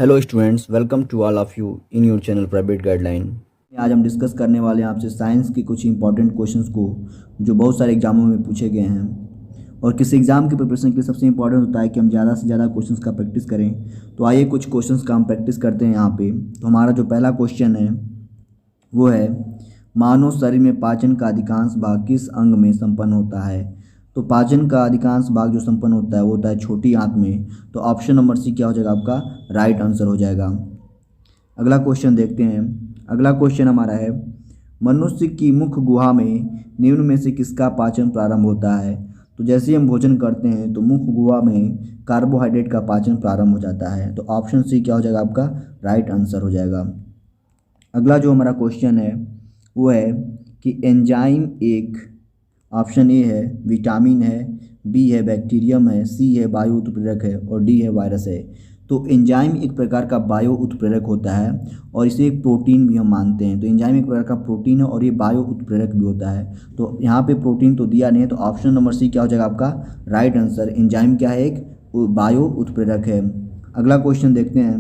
Hello students, welcome to all of you in your channel private guideline. आज हम discuss करने वाले हैं आपसे साइंस के कुछ इंपॉर्टेंट क्वेश्चंस को जो बहुत सारे एग्जामों में पूछे गए हैं। और किसी एग्जाम के प्रिपरेशन के लिए सबसे इंपॉर्टेंट होता है कि हम ज़्यादा से ज़्यादा क्वेश्चंस का प्रैक्टिस करें। तो आइए कुछ क्वेश्चंस का हम प्रैक्टिस करते हैं यहाँ पे। तो हमारा जो पहला क्वेश्चन है वो है, मानव शरीर में पाचन का अधिकांश भाग किस अंग में संपन्न होता है? तो पाचन का अधिकांश भाग जो संपन्न होता है वो होता है छोटी आंत में। तो ऑप्शन नंबर सी क्या हो जाएगा? आपका राइट आंसर हो जाएगा। अगला क्वेश्चन देखते हैं। अगला क्वेश्चन हमारा है, मनुष्य की मुख गुहा में निम्न में से किसका पाचन प्रारंभ होता है? तो जैसे ही हम भोजन करते हैं तो मुख गुहा में कार्बोहाइड्रेट का पाचन प्रारंभ हो जाता है। तो ऑप्शन सी क्या हो जाएगा? आपका राइट आंसर हो जाएगा। अगला जो हमारा क्वेश्चन है वो है कि एंजाइम एक, ऑप्शन ए है विटामिन है, बी है बैक्टीरियम है, सी है बायो उत्प्रेरक है और डी है वायरस है। तो एंजाइम एक प्रकार का बायो उत्प्रेरक होता है और इसे एक प्रोटीन भी हम मानते हैं। तो एंजाइम एक प्रकार का प्रोटीन है और ये बायो उत्प्रेरक भी होता है। तो यहाँ पे प्रोटीन तो दिया नहीं है, तो ऑप्शन नंबर सी क्या हो जाएगा? आपका राइट आंसर। एंजाइम क्या है? एक बायो उत्प्रेरक है। अगला क्वेश्चन देखते हैं।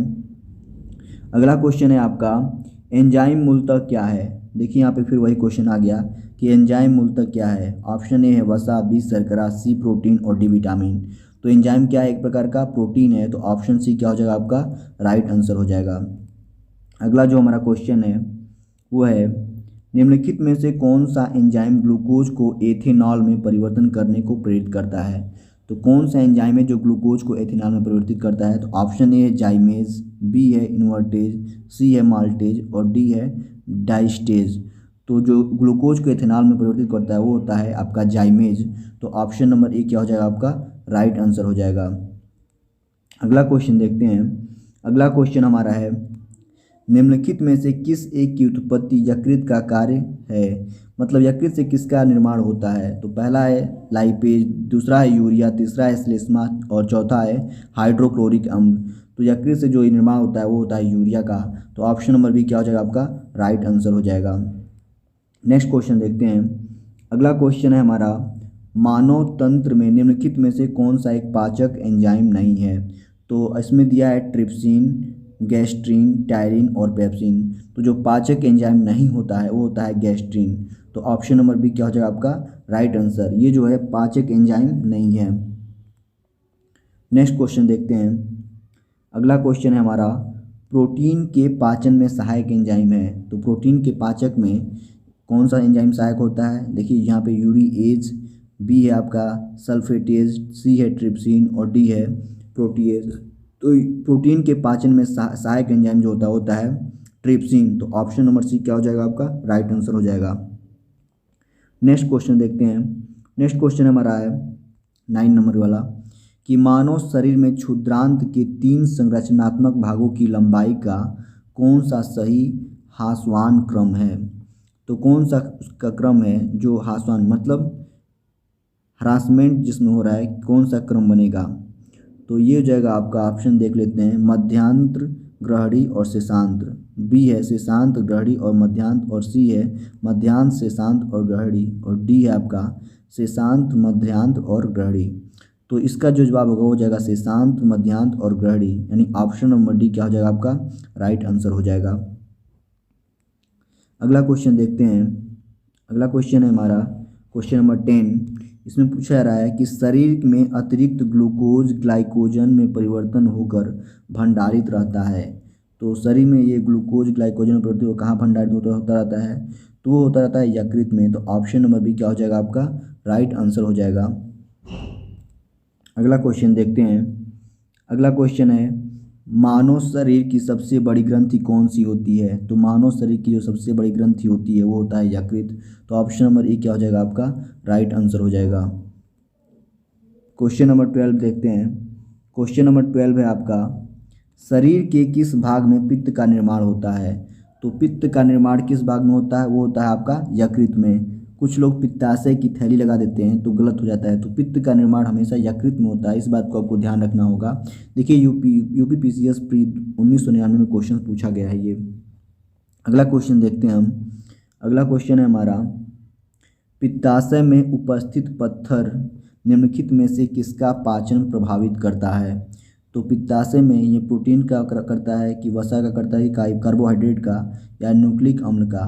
अगला क्वेश्चन है आपका, एंजाइम मूलतः क्या है? देखिए यहाँ पे फिर वही क्वेश्चन आ गया कि एंजाइम मूलतः क्या है। ऑप्शन ए है वसा, बी शर्करा, सी प्रोटीन और डी विटामिन। तो एंजाइम क्या है? एक प्रकार का प्रोटीन है। तो ऑप्शन सी क्या हो जाएगा? आपका राइट आंसर हो जाएगा। अगला जो हमारा क्वेश्चन है वो है, निम्नलिखित में से कौन सा एंजाइम ग्लूकोज को एथेनॉल में परिवर्तन करने को प्रेरित करता है? तो कौन सा एंजाइम है जो ग्लूकोज को एथेनॉल में परिवर्तित करता है? तो ऑप्शन ए है जाइमेज, बी है इन्वर्टेज, सी है माल्टेज और डी है डाइस्टेज। तो जो ग्लूकोज को एथेनॉल में परिवर्तित करता है वो होता है आपका जाइमेज। तो ऑप्शन नंबर ए क्या हो जाएगा? आपका राइट आंसर हो जाएगा। अगला क्वेश्चन देखते हैं। अगला क्वेश्चन हमारा है, निम्नलिखित में से किस एक की उत्पत्ति यकृत का कार्य है? मतलब यकृत से किसका निर्माण होता है? तो पहला है लाइपेज, दूसरा है यूरिया, तीसरा है श्लेष्मा और चौथा है हाइड्रोक्लोरिक अम्ल। तो यकृत से जो निर्माण होता है वो होता है यूरिया का। तो ऑप्शन नंबर बी क्या हो जाएगा? आपका राइट आंसर हो जाएगा। नेक्स्ट क्वेश्चन देखते हैं। अगला क्वेश्चन है हमारा, मानव तंत्र में निम्नलिखित में से कौन सा एक पाचक एंजाइम नहीं है? तो इसमें दिया है ट्रिप्सिन, गैस्ट्रीन, टायरिन और पेप्सिन। तो जो पाचक एंजाइम नहीं होता है वो होता है गैस्ट्रीन। तो ऑप्शन नंबर बी क्या हो जाएगा? आपका राइट आंसर। ये जो है पाचक एंजाइम नहीं है। नेक्स्ट क्वेश्चन देखते हैं। अगला क्वेश्चन है हमारा, प्रोटीन के पाचन में सहायक एंजाइम है। तो प्रोटीन के पाचक में कौन सा एंजाइम सहायक होता है? देखिए यहाँ पे यूरीएज, बी है आपका सल्फेटेज, सी है ट्रिप्सिन और डी है प्रोटीएज। तो प्रोटीन के पाचन में सहायक एंजाइम जो होता है ट्रिप्सिन। तो ऑप्शन नंबर सी क्या हो जाएगा? आपका राइट आंसर हो जाएगा। नेक्स्ट क्वेश्चन देखते हैं। नेक्स्ट क्वेश्चन हमारा है 9 नंबर वाला, कि मानव शरीर में क्षुद्रांत के 3 संरचनात्मक भागों की लंबाई का कौन सा सही ह्रासमान क्रम है? तो कौन सा उसका क्रम है जो ह्रासमान मतलब हरासमेंट जिसमें हो रहा है, कौन सा क्रम बनेगा? तो ये हो जाएगा आपका, ऑप्शन देख लेते हैं, मध्यांतर, ग्रहणी और शेषांत्र। बी है शेषांत, ग्रहणी और मध्यांत और सी है मध्यांत, शेषांत और ग्रहणी और डी है आपका शेषांत, मध्यांत और ग्रहणी। तो इसका जो जवाब होगा वो हो जाएगा शेषांत, मध्यांत और ग्रहणी, यानी ऑप्शन नंबर डी क्या हो जाएगा? आपका राइट आंसर हो जाएगा। अगला क्वेश्चन देखते हैं। अगला क्वेश्चन है हमारा क्वेश्चन नंबर 10। इसमें पूछा जा रहा है कि शरीर में अतिरिक्त ग्लूकोज ग्लाइकोजन में परिवर्तन होकर भंडारित रहता है। तो शरीर में ये ग्लूकोज ग्लाइकोजन में परिवर्तित कहाँ भंडारित होता रहता है? तो वो होता रहता है यकृत में। तो ऑप्शन नंबर बी क्या हो जाएगा? आपका राइट आंसर हो जाएगा। अगला क्वेश्चन देखते हैं। अगला क्वेश्चन है, मानव शरीर की सबसे बड़ी ग्रंथि कौन सी होती है? तो मानव शरीर की जो सबसे बड़ी ग्रंथि होती है वो होता है यकृत। तो ऑप्शन नंबर ए क्या हो जाएगा? आपका राइट आंसर हो जाएगा। क्वेश्चन नंबर 12 देखते हैं। क्वेश्चन नंबर 12 है आपका, शरीर के किस भाग में पित्त का निर्माण होता है? तो पित्त का निर्माण किस भाग में होता है? वो होता है आपका यकृत में। कुछ लोग पित्ताशय की थैली लगा देते हैं तो गलत हो जाता है। तो पित्त का निर्माण हमेशा यकृत में होता है, इस बात को आपको ध्यान रखना होगा। देखिए यूपी पीसीएस प्री 1999 में क्वेश्चन पूछा गया है ये। अगला क्वेश्चन देखते हैं हम। अगला क्वेश्चन है हमारा, पित्ताशय में उपस्थित पत्थर निम्नलिखित में से किसका पाचन प्रभावित करता है? तो पित्ताशय में ये प्रोटीन का करता है कि वसा का करता है कि कार्बोहाइड्रेट का या न्यूक्लिक अम्ल का।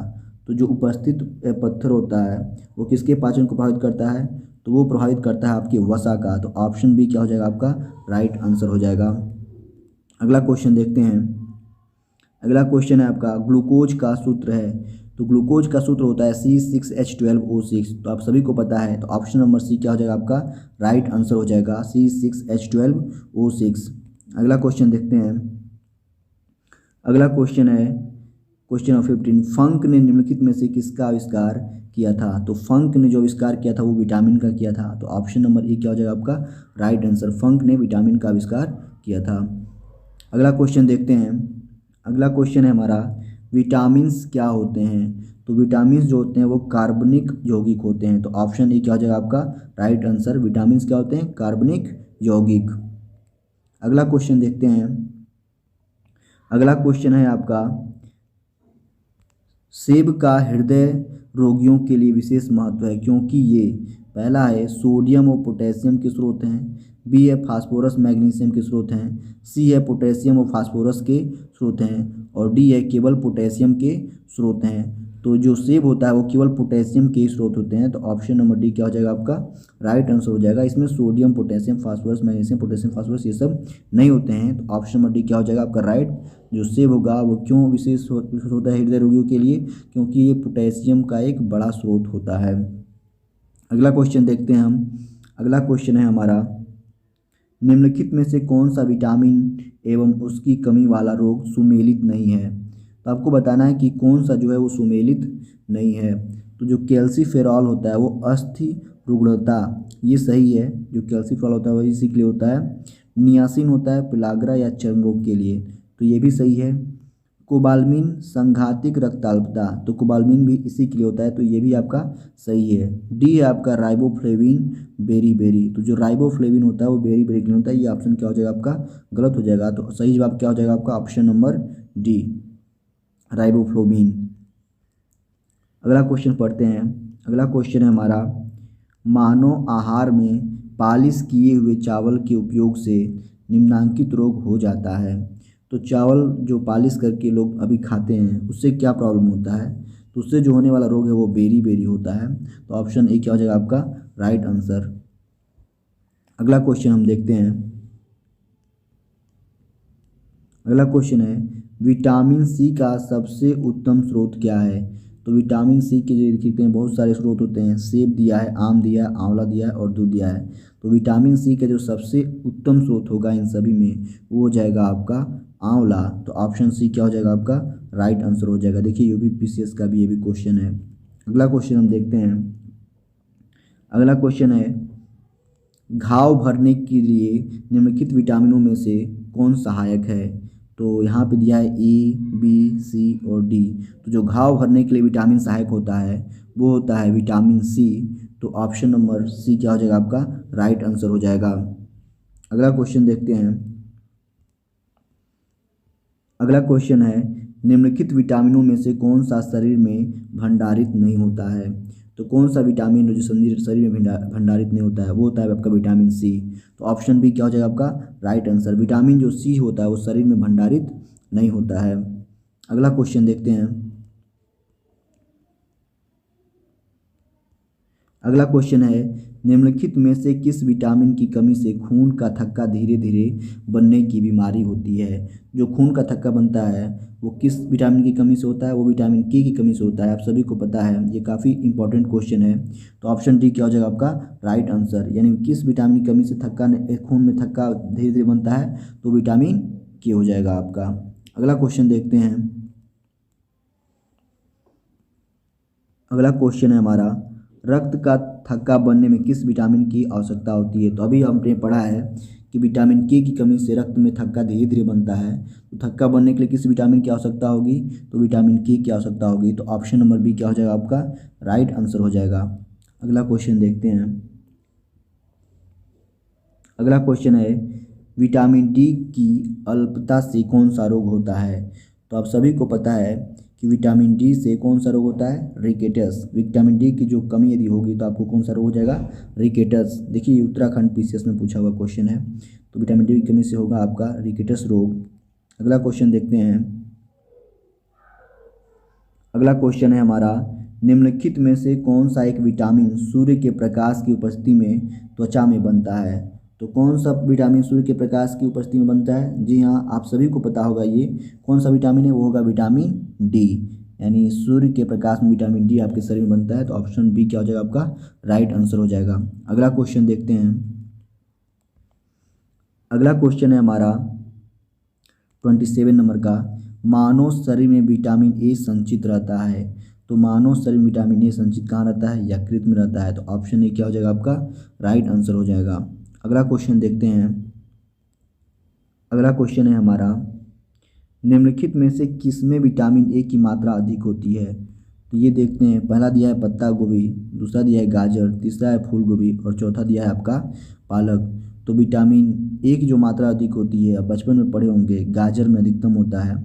तो जो उपस्थित पत्थर होता है वो किसके पाचन को प्रभावित करता है, तो वो प्रभावित करता है आपकी वसा का। तो ऑप्शन बी क्या हो जाएगा आपका राइट आंसर हो जाएगा। अगला क्वेश्चन देखते हैं। अगला क्वेश्चन है आपका ग्लूकोज का सूत्र है। तो ग्लूकोज का सूत्र होता है C6H12O6। तो आप सभी को पता है, तो ऑप्शन नंबर सी क्या हो जाएगा आपका राइट आंसर हो जाएगा C6H12O6। अगला क्वेश्चन देखते हैं। अगला क्वेश्चन है क्वेश्चन नंबर 15। फंक ने निम्नलिखित में से किसका आविष्कार किया था। तो फंक ने जो आविष्कार किया था वो विटामिन का किया था। तो ऑप्शन नंबर ए क्या हो जाएगा आपका राइट आंसर, फंक ने विटामिन का आविष्कार किया था। अगला क्वेश्चन देखते हैं। अगला क्वेश्चन है हमारा विटामिन्स क्या होते हैं। तो विटामिन्स जो होते हैं वो कार्बनिक यौगिक होते हैं। तो ऑप्शन ए क्या हो जाएगा आपका राइट आंसर, विटामिन्स क्या होते हैं कार्बनिक यौगिक। अगला क्वेश्चन देखते हैं। अगला क्वेश्चन है आपका सेब का हृदय रोगियों के लिए विशेष महत्व है क्योंकि ये पहला है सोडियम और पोटेशियम के स्रोत हैं, बी है फास्फोरस मैग्नीशियम के स्रोत हैं, सी है पोटेशियम और फास्फोरस के स्रोत हैं, और डी है केवल पोटेशियम के स्रोत हैं। तो जो सेब होता है वो केवल पोटेशियम के ही स्रोत होते हैं। तो ऑप्शन नंबर डी क्या हो जाएगा आपका राइट आंसर हो जाएगा। इसमें sodium potassium phosphorus magnesium potassium phosphorus ये सब नहीं होते हैं। तो ऑप्शन नंबर डी क्या हो जाएगा आपका राइट। जो सेब होगा वो क्यों विशेष होता है हृदय रोगियों के लिए, क्योंकि ये पोटेशियम का एक बड़ा स्रोत होता है। अगला क्वेश्चन देखते हैं हम। अगला क्वेश्चन है हमारा निम्नलिखित में से कौन सा विटामिन एवं उसकी कमी वाला रोग सुमेलित नहीं है। तो आपको बताना है कि कौन सा जो है वो सुमेलित नहीं है। तो जो कैल्सीफेरॉल होता है वो अस्थि रुग्णता, ये सही है। जो कैल्सीफेरॉल होता है वो इसी के लिए होता है। नियासिन होता है पिलाग्रा या चर्म रोग के लिए, तो ये भी सही है। कोबालमिन संघातिक रक्ताल्पता, तो कोबालमिन भी इसी के लिए होता है, तो ये भी आपका सही है। डी है आपका राइबोफ्लेविन बेरी। तो जो राइबोफ्लेविन होता है वो बेरी के लिए होता है। ये ऑप्शन क्या हो जाएगा आपका गलत हो जाएगा। तो सही जवाब क्या हो जाएगा आपका ऑप्शन नंबर डी राइबोफ्लोविन। अगला क्वेश्चन पढ़ते हैं। अगला क्वेश्चन है हमारा मानव आहार में पालिश किए हुए चावल के उपयोग से निम्नांकित रोग हो जाता है। तो चावल जो पालिश करके लोग अभी खाते हैं उससे क्या प्रॉब्लम होता है, तो उससे जो होने वाला रोग है वो बेरी होता है। तो ऑप्शन ए क्या हो जाएगा आपका राइट आंसर। अगला क्वेश्चन हम देखते हैं। अगला क्वेश्चन है विटामिन सी का सबसे उत्तम स्रोत क्या है। तो विटामिन सी के जो देखते हैं बहुत सारे स्रोत होते हैं। सेब दिया है, आम दिया है, आंवला दिया है और दूध दिया है। तो विटामिन सी का जो सबसे उत्तम स्रोत होगा इन सभी में वो हो जाएगा आपका आंवला। तो ऑप्शन सी क्या हो जाएगा आपका राइट आंसर हो जाएगा। देखिए यूपीपीसीएस का भी ये भी क्वेश्चन है। अगला क्वेश्चन हम देखते हैं। अगला क्वेश्चन है घाव भरने के लिए निम्नलिखित विटामिनों में से कौन सहायक है। तो यहाँ पे दिया है ए बी सी और डी। तो जो घाव भरने के लिए विटामिन सहायक होता है वो होता है विटामिन सी। तो ऑप्शन नंबर सी क्या हो जाएगा आपका राइट आंसर हो जाएगा। अगला क्वेश्चन देखते हैं। अगला क्वेश्चन है निम्नलिखित विटामिनों में से कौन सा शरीर में भंडारित नहीं होता है। तो कौन सा विटामिन जो शरीर में भंडारित नहीं होता है वो होता है आपका विटामिन सी। तो ऑप्शन बी क्या हो जाएगा आपका राइट आंसर। विटामिन जो सी होता है वो शरीर में भंडारित नहीं होता है। अगला क्वेश्चन देखते हैं। अगला क्वेश्चन है निम्नलिखित में से किस विटामिन की कमी से खून का थक्का धीरे धीरे बनने की बीमारी होती है। जो खून का थक्का बनता है वो किस विटामिन की कमी से होता है, वो विटामिन के की कमी से होता है। आप सभी को पता है, ये काफ़ी इंपॉर्टेंट क्वेश्चन है। तो ऑप्शन डी क्या हो जाएगा आपका राइट आंसर। यानी किस विटामिन की कमी से खून में थक्का धीरे धीरे बनता है, तो विटामिन के हो जाएगा आपका। अगला क्वेश्चन देखते हैं। अगला क्वेश्चन है हमारा रक्त का थक्का बनने में किस विटामिन की आवश्यकता होती है। तो अभी हमने पढ़ा है कि विटामिन के की कमी से रक्त में थक्का धीरे धीरे बनता है। तो थक्का बनने के लिए किस विटामिन की आवश्यकता होगी, तो विटामिन के की आवश्यकता होगी। तो ऑप्शन नंबर बी क्या हो जाएगा आपका राइट आंसर हो जाएगा। अगला क्वेश्चन देखते हैं। अगला क्वेश्चन है विटामिन डी की अल्पता से कौन सा रोग होता है। तो आप सभी को पता है कि विटामिन डी से कौन सा रोग होता है रिकेटस। विटामिन डी की जो कमी यदि होगी तो आपको कौन सा रोग हो जाएगा रिकेटस। देखिए उत्तराखंड पीसीएस में पूछा हुआ क्वेश्चन है। तो विटामिन डी की कमी से होगा आपका रिकेटस रोग। अगला क्वेश्चन देखते हैं। अगला क्वेश्चन है हमारा, निम्नलिखित में से कौन सा एक विटामिन सूर्य के प्रकाश की उपस्थिति में त्वचा में बनता है? तो कौन सा विटामिन सूर्य के प्रकाश की उपस्थिति में बनता है? जी हाँ, आप सभी को पता होगा ये कौन सा विटामिन है, वो होगा विटामिन डी। यानी सूर्य के प्रकाश में विटामिन डी आपके शरीर में बनता है। तो ऑप्शन बी क्या हो जाएगा आपका राइट आंसर हो जाएगा। अगला क्वेश्चन देखते हैं। अगला क्वेश्चन है हमारा 27 नंबर का, मानव शरीर में विटामिन ए संचित रहता है। तो मानव शरीर में विटामिन ए संचित कहाँ रहता है? यकृत में रहता है। तो ऑप्शन ए क्या हो जाएगा आपका राइट आंसर हो जाएगा। अगला क्वेश्चन देखते हैं। अगला क्वेश्चन है हमारा, निम्नलिखित में से किसमें विटामिन ए की मात्रा अधिक होती है? तो ये देखते हैं। पहला दिया है पत्ता गोभी, दूसरा दिया है गाजर, तीसरा है फूल गोभी और चौथा दिया है आपका पालक। तो विटामिन ए की जो मात्रा अधिक होती है, आप बचपन में पढ़े होंगे, गाजर में अधिकतम होता है।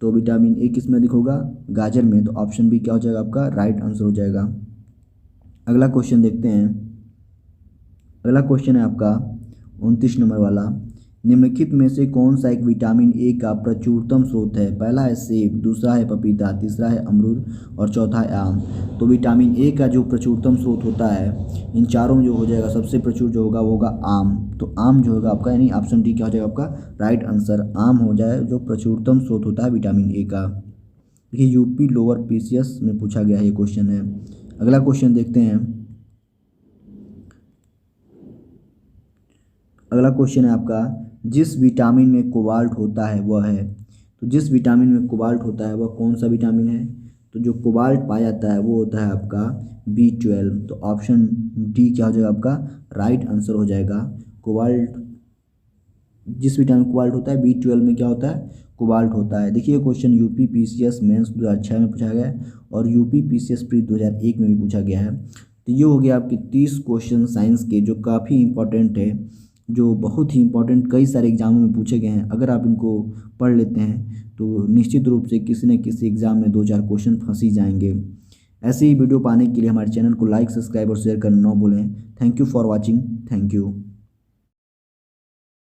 तो विटामिन ए किस में अधिक होगा? गाजर में। तो ऑप्शन बी क्या हो जाएगा आपका राइट आंसर हो जाएगा। अगला क्वेश्चन देखते हैं। अगला क्वेश्चन है आपका 29 नंबर वाला, निम्नलिखित में से कौन सा एक विटामिन ए का प्रचुरतम स्रोत है? पहला है सेब, दूसरा है पपीता, तीसरा है अमरूद और चौथा है आम। तो विटामिन ए का जो प्रचुरतम स्रोत होता है, इन चारों में जो हो जाएगा सबसे प्रचुर जो होगा वो होगा आम। तो आम जो होगा आपका, यानी ऑप्शन डी क्या हो जाएगा आपका राइट आंसर, आम हो जाए जो प्रचुरतम स्रोत होता है विटामिन ए का। देखिए यूपी लोअर पीसीएस में पूछा गया है ये क्वेश्चन है। अगला क्वेश्चन देखते हैं। अगला क्वेश्चन है आपका, जिस विटामिन में कोबाल्ट होता है वह है। तो जिस विटामिन में कोबाल्ट होता है वह कौन सा विटामिन है? तो जो कोबाल्ट पाया जाता है वो होता है आपका B12। तो ऑप्शन डी क्या हो जाएगा आपका राइट आंसर हो जाएगा। कोबाल्ट, जिस विटामिन कोबाल्ट होता है B12 में क्या होता है? कोबाल्ट होता है। देखिए क्वेश्चन यूपी पीसीएस मेंस 2006 में पूछा गया है और यूपी पीसीएस प्री 2001 में भी पूछा गया है। तो ये हो गया आपके 30 क्वेश्चन साइंस के, जो काफ़ी इंपॉर्टेंट है, जो बहुत ही इंपॉर्टेंट कई सारे एग्जामों में पूछे गए हैं। अगर आप इनको पढ़ लेते हैं तो निश्चित रूप से किसी न किसी एग्ज़ाम में 2-4 क्वेश्चन फंस ही जाएंगे। ऐसे ही वीडियो पाने के लिए हमारे चैनल को लाइक, सब्सक्राइब और शेयर करना न भूलें। Thank you for watching. Thank you.